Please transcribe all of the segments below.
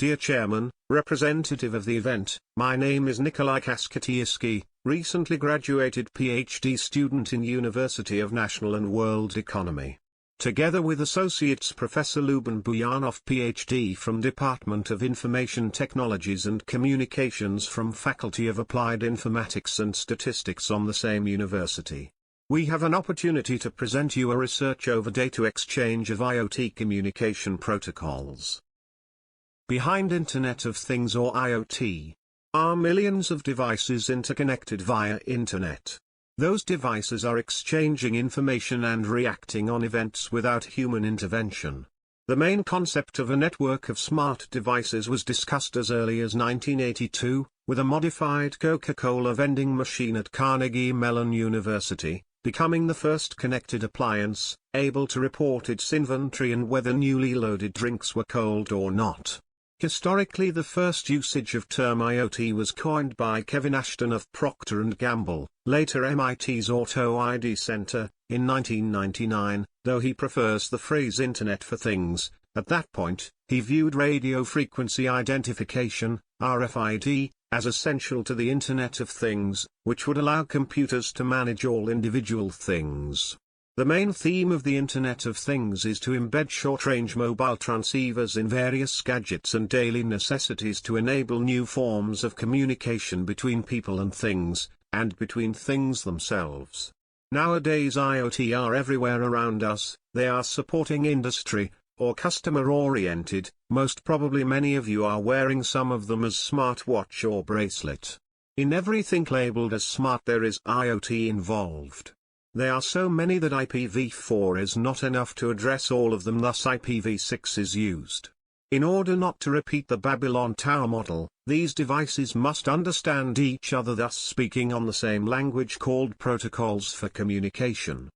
Dear Chairman, representative of the event, my name is Nikolai Kaskatiiski, recently graduated PhD student in University of National and World Economy. Together with Associates Professor Luben Boyanov PhD from Department of Information Technologies and Communications from Faculty of Applied Informatics and Statistics on the same university, we have an opportunity to present you a research over data exchange of IoT communication protocols. Behind Internet of Things or IoT are millions of devices interconnected via Internet. Those devices are exchanging information and reacting on events without human intervention. The main concept of a network of smart devices was discussed as early as 1982, with a modified Coca-Cola vending machine at Carnegie Mellon University, becoming the first connected appliance, able to report its inventory and whether newly loaded drinks were cold or not. Historically, the first usage of term IoT was coined by Kevin Ashton of Procter & Gamble, later MIT's Auto ID Center, in 1999, though he prefers the phrase Internet for Things. At that point, he viewed radio frequency identification, RFID, as essential to the Internet of Things, which would allow computers to manage all individual things. The main theme of the Internet of Things is to embed short-range mobile transceivers in various gadgets and daily necessities to enable new forms of communication between people and things, and between things themselves. Nowadays IoT are everywhere around us, they are supporting industry, or customer-oriented, most probably many of you are wearing some of them as smartwatch or bracelet. In everything labeled as smart there is IoT involved. There are so many that IPv4 is not enough to address all of them, thus IPv6 is used. In order not to repeat the Babylon Tower model, these devices must understand each other, thus speaking on the same language called protocols for communication.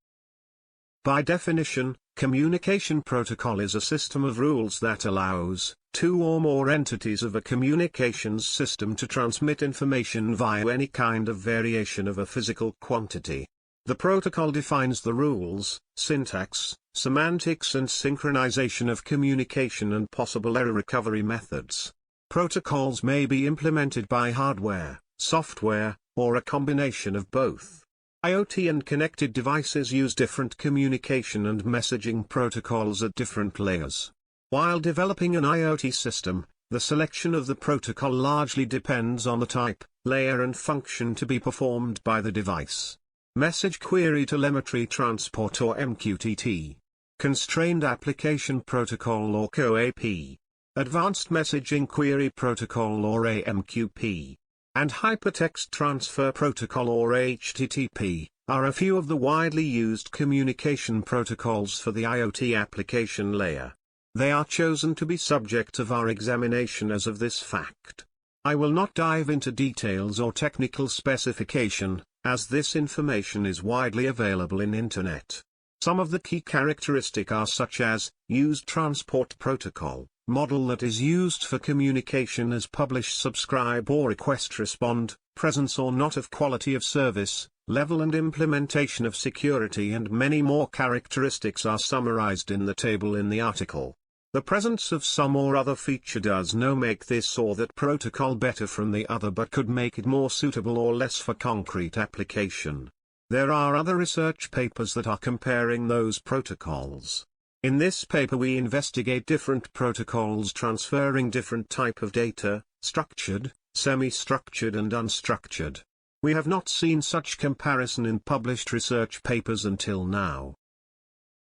By definition, communication protocol is a system of rules that allows two or more entities of a communications system to transmit information via any kind of variation of a physical quantity. The protocol defines the rules, syntax, semantics and synchronization of communication and possible error recovery methods. Protocols may be implemented by hardware, software, or a combination of both. IoT and connected devices use different communication and messaging protocols at different layers. While developing an IoT system, the selection of the protocol largely depends on the type, layer and function to be performed by the device. Message Query Telemetry Transport or MQTT. Constrained Application Protocol or CoAP. Advanced Messaging Query Protocol or AMQP. And Hypertext Transfer Protocol or HTTP, are a few of the widely used communication protocols for the IoT application layer. They are chosen to be subject of our examination as of this fact. I will not dive into details or technical specification, as this information is widely available in Internet. Some of the key characteristics are such as, used transport protocol, model that is used for communication as publish subscribe or request respond, presence or not of quality of service, level and implementation of security, and many more characteristics are summarized in the table in the article. The presence of some or other feature does no make this or that protocol better from the other, but could make it more suitable or less for concrete application. There are other research papers that are comparing those protocols. In this paper we investigate different protocols transferring different type of data, structured, semi-structured and unstructured. We have not seen such comparison in published research papers until now.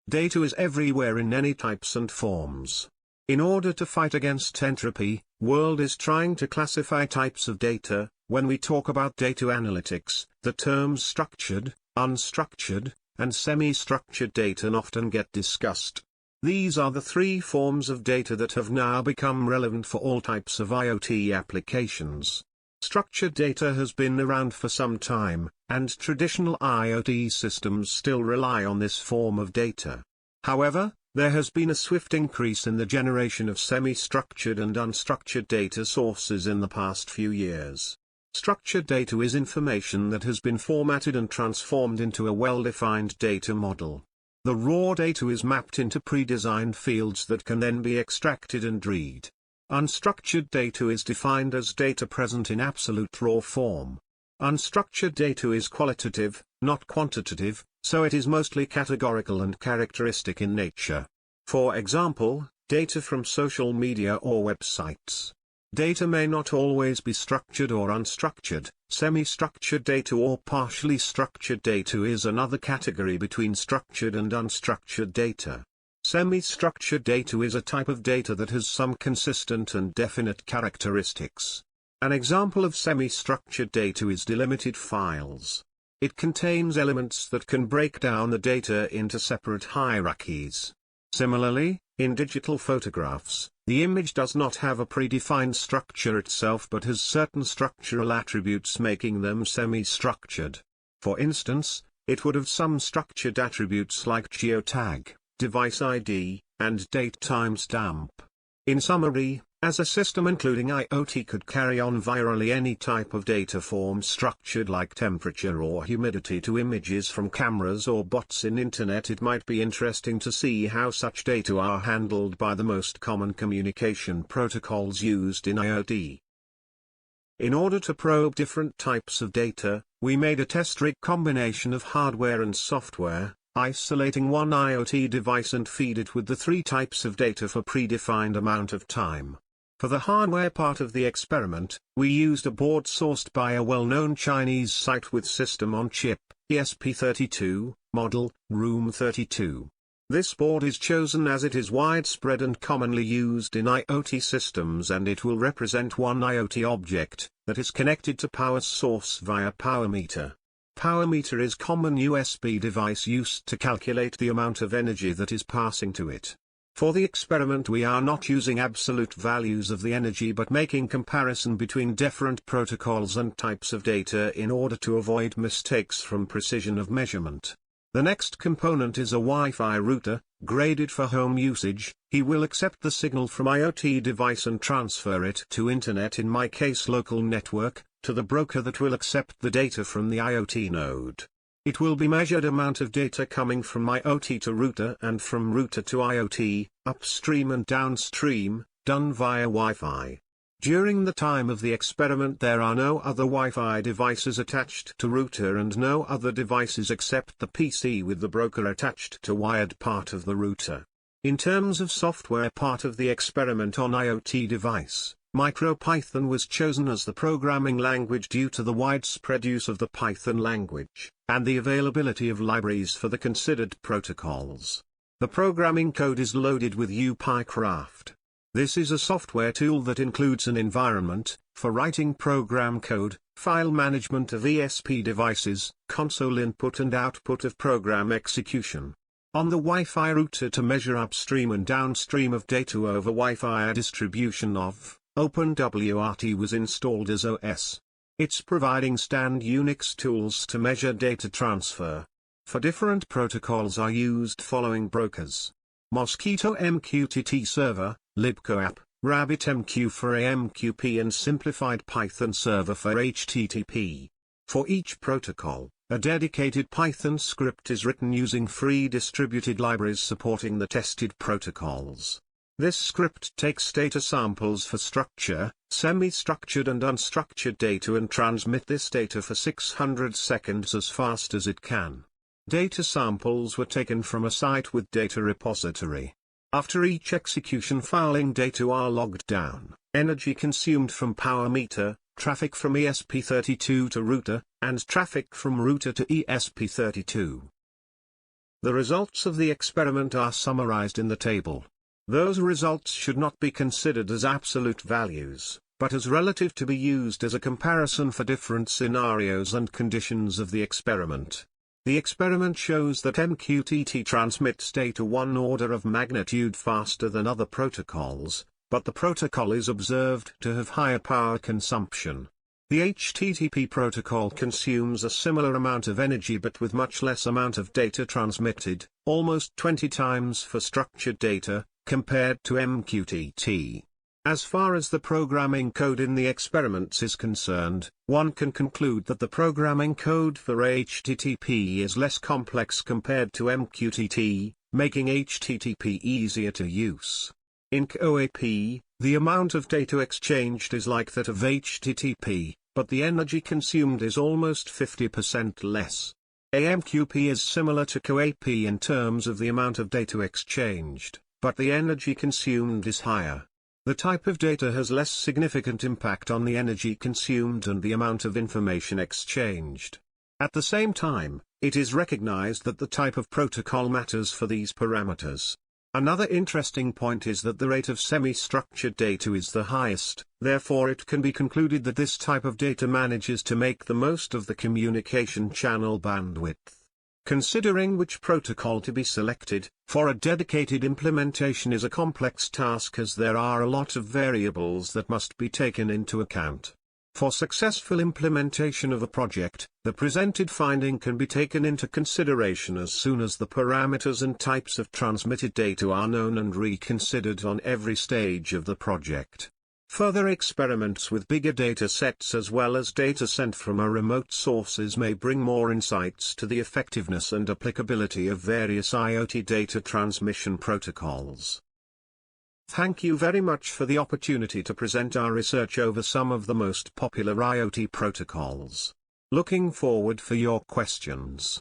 Data is everywhere in any types and forms. In order to fight against entropy, world is trying to classify types of data. When we talk about data analytics, the terms structured, unstructured, and semi-structured data often get discussed. These are the three forms of data that have now become relevant for all types of IoT applications. Structured data has been around for some time, and traditional IoT systems still rely on this form of data. However, there has been a swift increase in the generation of semi-structured and unstructured data sources in the past few years. Structured data is information that has been formatted and transformed into a well-defined data model. The raw data is mapped into pre-designed fields that can then be extracted and read. Unstructured data is defined as data present in absolute raw form. Unstructured data is qualitative, not quantitative, so it is mostly categorical and characteristic in nature. For example, data from social media or websites. Data may not always be structured or unstructured. Semi-structured data or partially structured data is another category between structured and unstructured data. Semi-structured data is a type of data that has some consistent and definite characteristics. An example of semi-structured data is delimited files. It contains elements that can break down the data into separate hierarchies. Similarly, in digital photographs, the image does not have a predefined structure itself but has certain structural attributes making them semi-structured. For instance, it would have some structured attributes like geotag, device ID, and date timestamp. In summary, as a system including IoT could carry on virally any type of data form structured like temperature or humidity to images from cameras or bots in internet, it might be interesting to see how such data are handled by the most common communication protocols used in IoT. In order to probe different types of data, we made a test rig combination of hardware and software, isolating one IoT device and feed it with the three types of data for predefined amount of time. For the hardware part of the experiment, we used a board sourced by a well-known Chinese site with system-on-chip, ESP32, model, Room 32. This board is chosen as it is widespread and commonly used in IoT systems, and it will represent one IoT object that is connected to power source via power meter. Power meter is common USB device used to calculate the amount of energy that is passing to it. For the experiment we are not using absolute values of the energy but making comparison between different protocols and types of data in order to avoid mistakes from precision of measurement. The next component is a Wi-Fi router, graded for home usage. He will accept the signal from IoT device and transfer it to internet, in my case local network, to the broker that will accept the data from the IoT node. It will be measured amount of data coming from IoT to router and from router to IoT, upstream and downstream, done via Wi-Fi. During the time of the experiment there are no other Wi-Fi devices attached to router and no other devices except the PC with the broker attached to wired part of the router. In terms of software part of the experiment on IoT device, MicroPython was chosen as the programming language due to the widespread use of the Python language, and the availability of libraries for the considered protocols. The programming code is loaded with UPyCraft. This is a software tool that includes an environment for writing program code, file management of ESP devices, console input and output of program execution. On the Wi-Fi router to measure upstream and downstream of data over Wi-Fi, a distribution of OpenWRT was installed as OS. It's providing stand Unix tools to measure data transfer. For different protocols are used following brokers: Mosquito MQTT server, libcoapp, RabbitMQ for AMQP and simplified Python server for HTTP. For each protocol, a dedicated Python script is written using free distributed libraries supporting the tested protocols. This script takes data samples for structure, semi-structured and unstructured data and transmit this data for 600 seconds as fast as it can. Data samples were taken from a site with data repository. After each execution, filing data are logged down, energy consumed from power meter, traffic from ESP32 to router, and traffic from router to ESP32. The results of the experiment are summarized in the table. Those results should not be considered as absolute values, but as relative to be used as a comparison for different scenarios and conditions of the experiment. The experiment shows that MQTT transmits data one order of magnitude faster than other protocols, but the protocol is observed to have higher power consumption. The HTTP protocol consumes a similar amount of energy but with much less amount of data transmitted, almost 20 times for structured data, compared to MQTT. As far as the programming code in the experiments is concerned, one can conclude that the programming code for HTTP is less complex compared to MQTT, making HTTP easier to use. In CoAP, the amount of data exchanged is like that of HTTP, but the energy consumed is almost 50% less. AMQP is similar to CoAP in terms of the amount of data exchanged, but the energy consumed is higher. The type of data has less significant impact on the energy consumed and the amount of information exchanged. At the same time, it is recognized that the type of protocol matters for these parameters. Another interesting point is that the rate of semi-structured data is the highest, therefore it can be concluded that this type of data manages to make the most of the communication channel bandwidth. Considering which protocol to be selected for a dedicated implementation is a complex task, as there are a lot of variables that must be taken into account. For successful implementation of a project, the presented finding can be taken into consideration as soon as the parameters and types of transmitted data are known and reconsidered on every stage of the project. Further experiments with bigger data sets as well as data sent from a remote sources may bring more insights to the effectiveness and applicability of various IoT data transmission protocols. Thank you very much for the opportunity to present our research over some of the most popular IoT protocols. Looking forward for your questions.